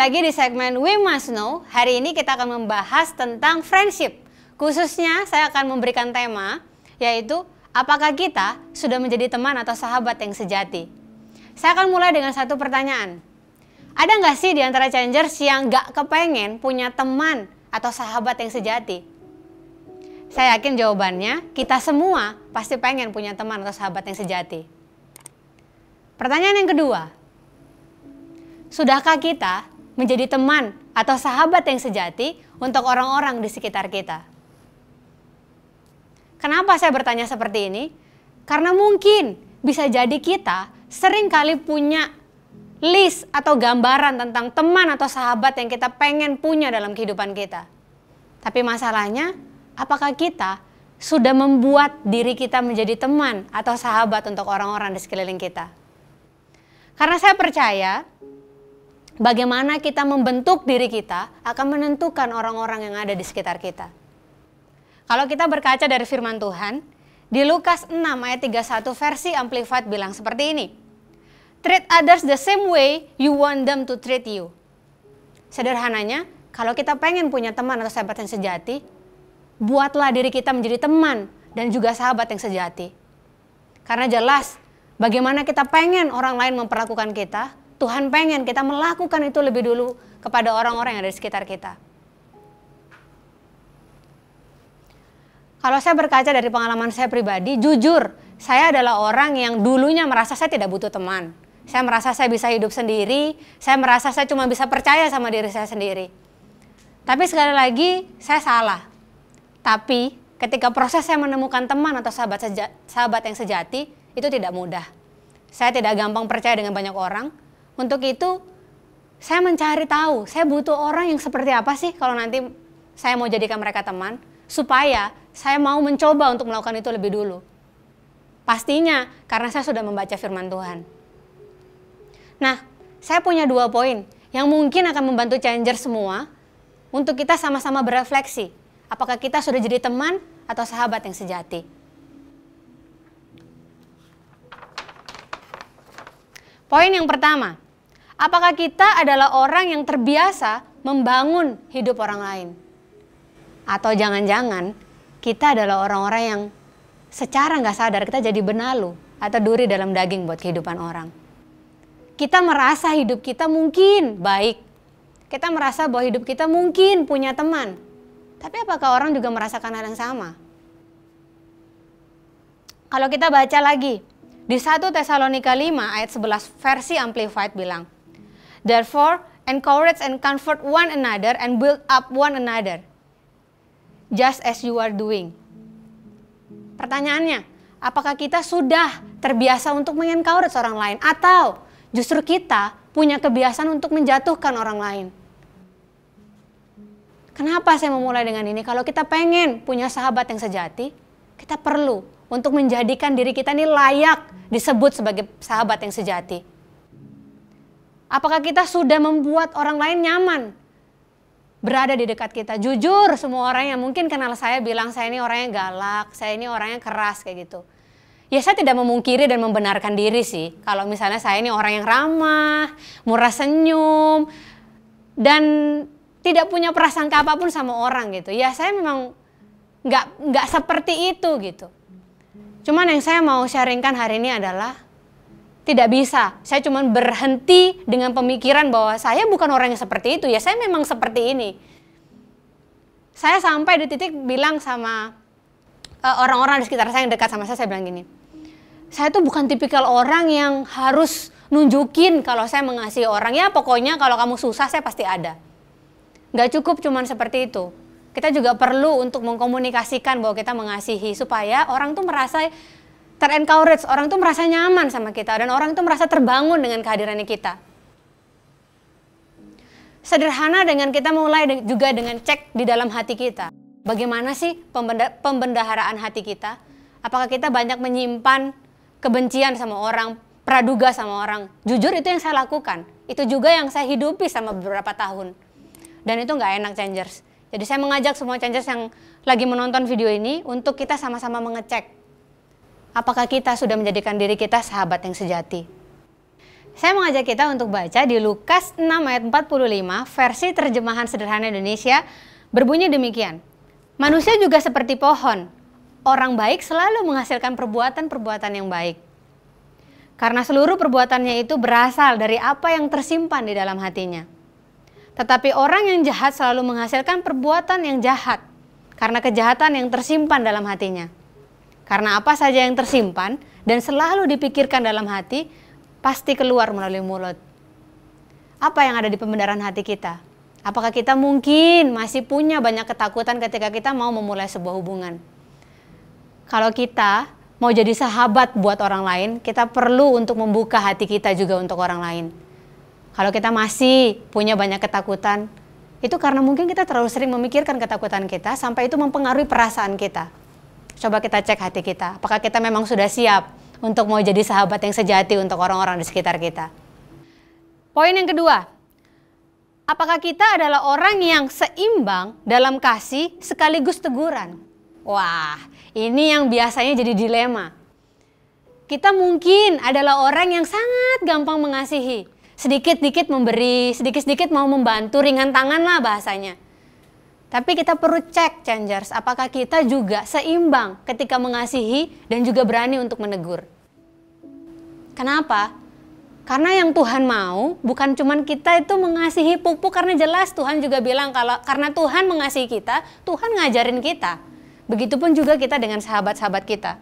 lagi di segmen We Must Know. Hari ini kita akan membahas tentang friendship. Khususnya saya akan memberikan tema, yaitu apakah kita sudah menjadi teman atau sahabat yang sejati. Saya akan mulai dengan satu pertanyaan. Ada nggak sih di antara challengers yang nggak kepengen punya teman atau sahabat yang sejati? Saya yakin jawabannya, kita semua pasti pengen punya teman atau sahabat yang sejati. Pertanyaan yang kedua, sudahkah kita menjadi teman atau sahabat yang sejati untuk orang-orang di sekitar kita? Kenapa saya bertanya seperti ini? Karena mungkin bisa jadi kita sering kali punya list atau gambaran tentang teman atau sahabat yang kita pengen punya dalam kehidupan kita. Tapi masalahnya, apakah kita sudah membuat diri kita menjadi teman atau sahabat untuk orang-orang di sekeliling kita? Karena saya percaya, bagaimana kita membentuk diri kita akan menentukan orang-orang yang ada di sekitar kita. Kalau kita berkaca dari firman Tuhan, di Lukas 6 ayat 31 versi Amplified bilang seperti ini. Treat others the same way you want them to treat you. Sederhananya, kalau kita pengen punya teman atau sahabat yang sejati, buatlah diri kita menjadi teman dan juga sahabat yang sejati. Karena jelas, bagaimana kita pengen orang lain memperlakukan kita, Tuhan pengen kita melakukan itu lebih dulu kepada orang-orang yang ada di sekitar kita. Kalau saya berkaca dari pengalaman saya pribadi, jujur, saya adalah orang yang dulunya merasa saya tidak butuh teman. Saya merasa saya bisa hidup sendiri, saya merasa saya cuma bisa percaya sama diri saya sendiri. Tapi sekali lagi, saya salah. Tapi ketika proses saya menemukan teman atau sahabat yang sejati, itu tidak mudah. Saya tidak gampang percaya dengan banyak orang. Untuk itu, saya mencari tahu, saya butuh orang yang seperti apa sih kalau nanti saya mau jadikan mereka teman, supaya saya mau mencoba untuk melakukan itu lebih dulu. Pastinya, karena saya sudah membaca firman Tuhan. Nah, saya punya 2 poin yang mungkin akan membantu challenger semua untuk kita sama-sama berefleksi. Apakah kita sudah jadi teman atau sahabat yang sejati? Poin yang pertama, apakah kita adalah orang yang terbiasa membangun hidup orang lain? Atau jangan-jangan kita adalah orang-orang yang secara nggak sadar kita jadi benalu atau duri dalam daging buat kehidupan orang. Kita merasa hidup kita mungkin baik. Kita merasa bahwa hidup kita mungkin punya teman. Tapi apakah orang juga merasakan hal yang sama? Kalau kita baca lagi, di 1 Tesalonika 5 ayat 11 versi Amplified bilang, Therefore, encourage and comfort one another and build up one another, just as you are doing. Pertanyaannya, apakah kita sudah terbiasa untuk mengencourage orang lain? Atau justru kita punya kebiasaan untuk menjatuhkan orang lain? Kenapa saya memulai dengan ini? Kalau kita pengen punya sahabat yang sejati, kita perlu untuk menjadikan diri kita ini layak disebut sebagai sahabat yang sejati. Apakah kita sudah membuat orang lain nyaman berada di dekat kita? Jujur, semua orang yang mungkin kenal saya bilang saya ini orangnya galak, saya ini orangnya keras kayak gitu. Ya saya tidak memungkiri dan membenarkan diri sih. Kalau misalnya saya ini orang yang ramah, murah senyum, dan tidak punya prasangka apapun sama orang gitu. Ya saya memang nggak seperti itu gitu. Cuman yang saya mau sharingkan hari ini adalah tidak bisa. Saya cuma berhenti dengan pemikiran bahwa saya bukan orang yang seperti itu. Ya saya memang seperti ini. Saya sampai di titik bilang sama orang-orang di sekitar saya yang dekat sama saya bilang gini. Saya tuh bukan tipikal orang yang harus nunjukin kalau saya mengasihi orang. Ya pokoknya kalau kamu susah saya pasti ada. Gak cukup cuman seperti itu. Kita juga perlu untuk mengkomunikasikan bahwa kita mengasihi supaya orang tuh merasa ter-encourage, orang tuh merasa nyaman sama kita dan orang tuh merasa terbangun dengan kehadirannya kita. Sederhana dengan kita mulai juga dengan cek di dalam hati kita. Bagaimana sih pembendaharaan hati kita? Apakah kita banyak menyimpan kebencian sama orang, praduga sama orang? Jujur itu yang saya lakukan. Itu juga yang saya hidupi sama beberapa tahun. Dan itu nggak enak, challengers. Jadi saya mengajak semua challengers yang lagi menonton video ini untuk kita sama-sama mengecek apakah kita sudah menjadikan diri kita sahabat yang sejati. Saya mengajak kita untuk baca di Lukas 6 ayat 45 versi terjemahan sederhana Indonesia berbunyi demikian. Manusia juga seperti pohon, orang baik selalu menghasilkan perbuatan-perbuatan yang baik. Karena seluruh perbuatannya itu berasal dari apa yang tersimpan di dalam hatinya. Tetapi orang yang jahat selalu menghasilkan perbuatan yang jahat, karena kejahatan yang tersimpan dalam hatinya. Karena apa saja yang tersimpan dan selalu dipikirkan dalam hati, pasti keluar melalui mulut. Apa yang ada di pembenaran hati kita? Apakah kita mungkin masih punya banyak ketakutan ketika kita mau memulai sebuah hubungan? Kalau kita mau jadi sahabat buat orang lain, kita perlu untuk membuka hati kita juga untuk orang lain. Kalau kita masih punya banyak ketakutan, itu karena mungkin kita terlalu sering memikirkan ketakutan kita sampai itu mempengaruhi perasaan kita. Coba kita cek hati kita, apakah kita memang sudah siap untuk mau jadi sahabat yang sejati untuk orang-orang di sekitar kita. Poin yang kedua, apakah kita adalah orang yang seimbang dalam kasih sekaligus teguran? Wah, ini yang biasanya jadi dilema. Kita mungkin adalah orang yang sangat gampang mengasihi, sedikit-sedikit memberi, sedikit-sedikit mau membantu, ringan tangan lah bahasanya. Tapi kita perlu cek, Changers, apakah kita juga seimbang ketika mengasihi dan juga berani untuk menegur. Kenapa? Karena yang Tuhan mau bukan cuman kita itu mengasihi pupuk, karena jelas Tuhan juga bilang kalau karena Tuhan mengasihi kita, Tuhan ngajarin kita. Begitupun juga kita dengan sahabat-sahabat kita.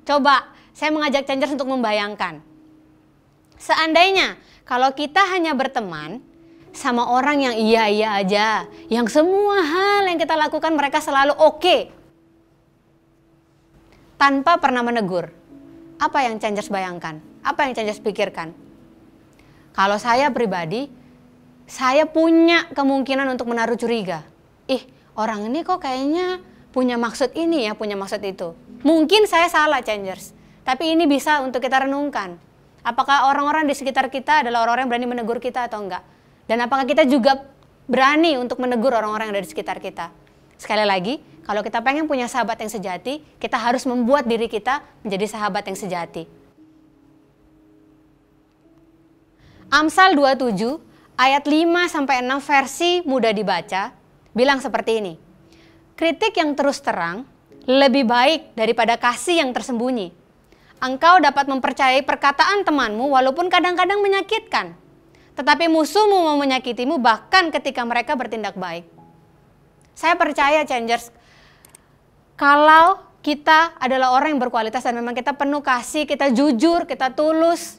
Coba saya mengajak Changers untuk membayangkan. Seandainya kalau kita hanya berteman sama orang yang iya-iya aja, yang semua hal yang kita lakukan mereka selalu oke, tanpa pernah menegur. Apa yang Changers bayangkan? Apa yang Changers pikirkan? Kalau saya pribadi, saya punya kemungkinan untuk menaruh curiga. Orang ini kok kayaknya punya maksud ini ya, punya maksud itu. Mungkin saya salah, Changers, tapi ini bisa untuk kita renungkan. Apakah orang-orang di sekitar kita adalah orang-orang yang berani menegur kita atau enggak? Dan apakah kita juga berani untuk menegur orang-orang yang ada di sekitar kita? Sekali lagi, kalau kita pengen punya sahabat yang sejati, kita harus membuat diri kita menjadi sahabat yang sejati. Amsal 27 ayat 5-6 versi mudah dibaca, bilang seperti ini. Kritik yang terus terang lebih baik daripada kasih yang tersembunyi. Engkau dapat mempercayai perkataan temanmu walaupun kadang-kadang menyakitkan. Tetapi musuhmu mau menyakitimu bahkan ketika mereka bertindak baik. Saya percaya, Changers, kalau kita adalah orang yang berkualitas dan memang kita penuh kasih, kita jujur, kita tulus,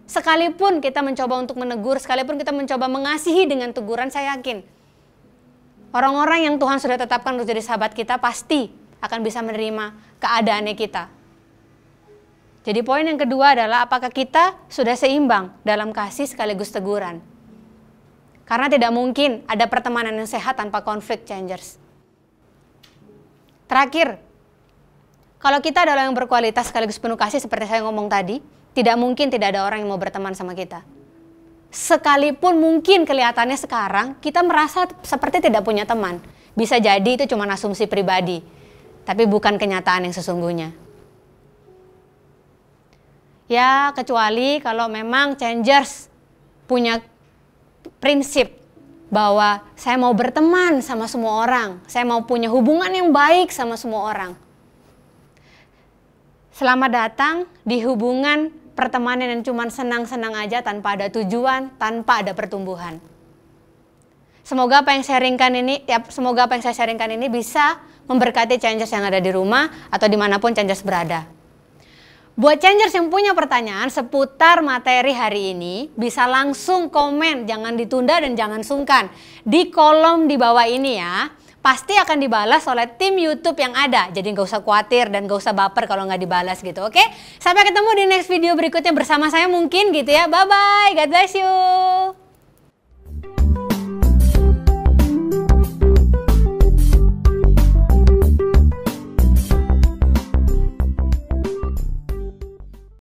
sekalipun kita mencoba untuk menegur, sekalipun kita mencoba mengasihi dengan teguran, saya yakin orang-orang yang Tuhan sudah tetapkan untuk jadi sahabat kita pasti akan bisa menerima keadaannya kita. Jadi poin yang kedua adalah apakah kita sudah seimbang dalam kasih sekaligus teguran. Karena tidak mungkin ada pertemanan yang sehat tanpa konflik, Changers. Terakhir, kalau kita adalah yang berkualitas sekaligus penuh kasih seperti saya ngomong tadi, tidak mungkin tidak ada orang yang mau berteman sama kita. Sekalipun mungkin kelihatannya sekarang kita merasa seperti tidak punya teman. Bisa jadi itu cuma asumsi pribadi, tapi bukan kenyataan yang sesungguhnya. Ya, kecuali kalau memang Changers punya prinsip bahwa saya mau berteman sama semua orang, saya mau punya hubungan yang baik sama semua orang. Selamat datang di hubungan pertemanan yang cuma senang-senang aja tanpa ada tujuan, tanpa ada pertumbuhan. Semoga apa yang saya sharingkan ini bisa memberkati Changers yang ada di rumah atau dimanapun Changers berada. Buat Changers yang punya pertanyaan seputar materi hari ini, bisa langsung komen, jangan ditunda dan jangan sungkan. Di kolom di bawah ini ya, pasti akan dibalas oleh tim YouTube yang ada. Jadi nggak usah khawatir dan nggak usah baper kalau nggak dibalas gitu, oke? Sampai ketemu di next video berikutnya bersama saya mungkin gitu ya. Bye-bye, God bless you.